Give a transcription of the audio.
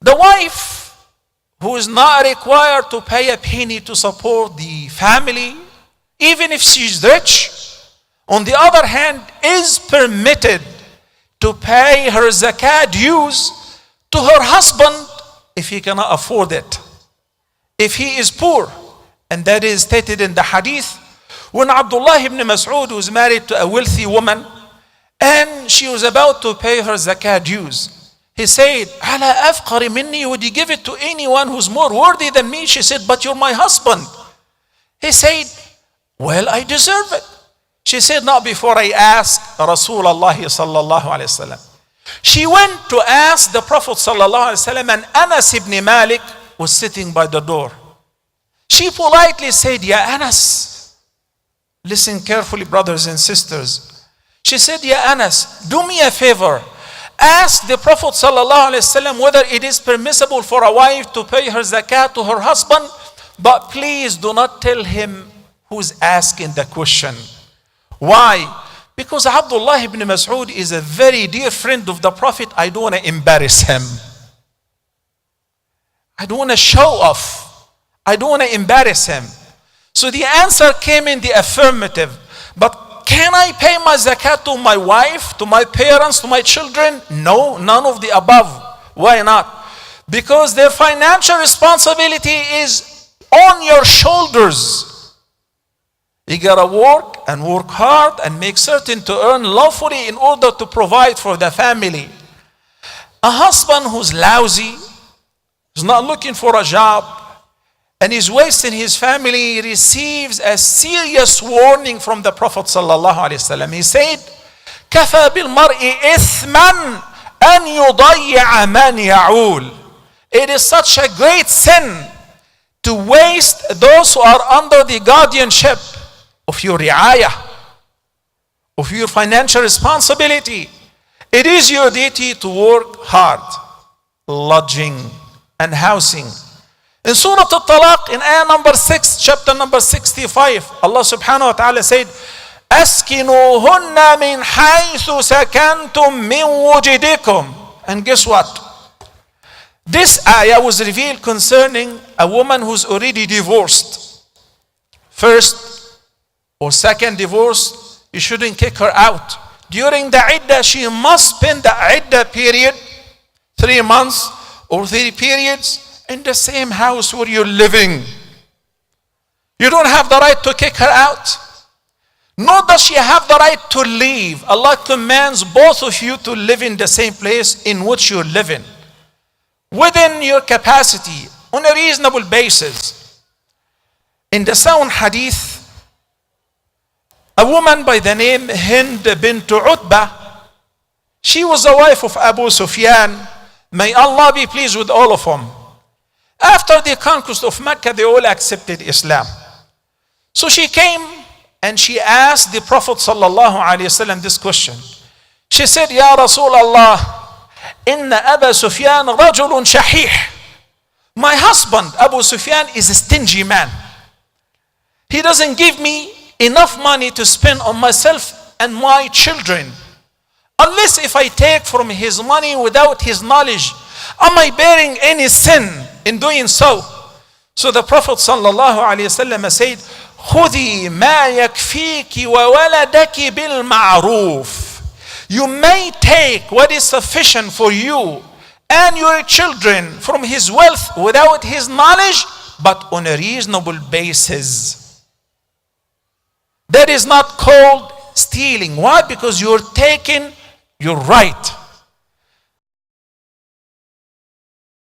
The wife who is not required to pay a penny to support the family, even if she's rich, on the other hand, is permitted to pay her zakat dues to her husband if he cannot afford it, if he is poor. And that is stated in the hadith when Abdullah ibn Mas'ud was married to a wealthy woman and she was about to pay her zakat dues. He said, "Ala afqari minni," would you give it to anyone who's more worthy than me? She said, "But you're my husband." He said, "Well, I deserve it." She said, "Not before I ask Rasulullah sallallahu alayhi wasallam." She went to ask the Prophet sallallahu alayhi wasallam, and Anas ibn Malik was sitting by the door. She politely said, "Ya Anas," listen carefully, brothers and sisters. She said, "Ya Anas, do me a favor. Ask the Prophet sallallahu alaihi wasallam whether it is permissible for a wife to pay her zakat to her husband, but please do not tell him who's asking the question." Why? Because Abdullah ibn Mas'ud is a very dear friend of the Prophet. I don't want to embarrass him. I don't want to show off. I don't want to embarrass him. So the answer came in the affirmative. But can I pay my zakat to my wife, to my parents, to my children? No, none of the above. Why not? Because their financial responsibility is on your shoulders. You gotta work and work hard and make certain to earn lawfully in order to provide for the family. A husband who's lousy, who's not looking for a job, and is wasting his family, receives a serious warning from the Prophet sallallahu alaihi wasallam. He said, "Kafa bil mar'i ithman an yudayya man ya'ul." It is such a great sin to waste those who are under the guardianship of your ri'ayah, of your financial responsibility. It is your duty to work hard, lodging and housing. In Surah Al-Talaq, in ayah number 6, chapter number 65, Allah subhanahu wa ta'ala said, "Askinuhunna min haythu sakantum min wujidikum." And guess what? This ayah was revealed concerning a woman who's already divorced. First or second divorce, you shouldn't kick her out. During the iddah, she must spend the iddah period, 3 months or 3 periods, in the same house where you're living. You don't have the right to kick her out. Nor does she have the right to leave. Allah commands both of you to live in the same place in which you're living, within your capacity, on a reasonable basis. In the sound hadith, a woman by the name Hind bint Utbah, she was the wife of Abu Sufyan. May Allah be pleased with all of them. After the conquest of Mecca, they all accepted Islam. So she came and she asked the Prophet sallallahu alaihi wasallam this question. She said, "Ya Rasulullah, inna Abu Sufyan rajulun shahih." My husband, Abu Sufyan, is a stingy man. He doesn't give me enough money to spend on myself and my children. Unless if I take from his money without his knowledge, am I bearing any sin in doing so? So the Prophet sallallahu alaihi wasallam said, "Khudi ma yakfiki wa waladaki bil ma'ruf." You may take what is sufficient for you and your children from his wealth without his knowledge, but on a reasonable basis. That is not called stealing. Why? Because you're taking your right.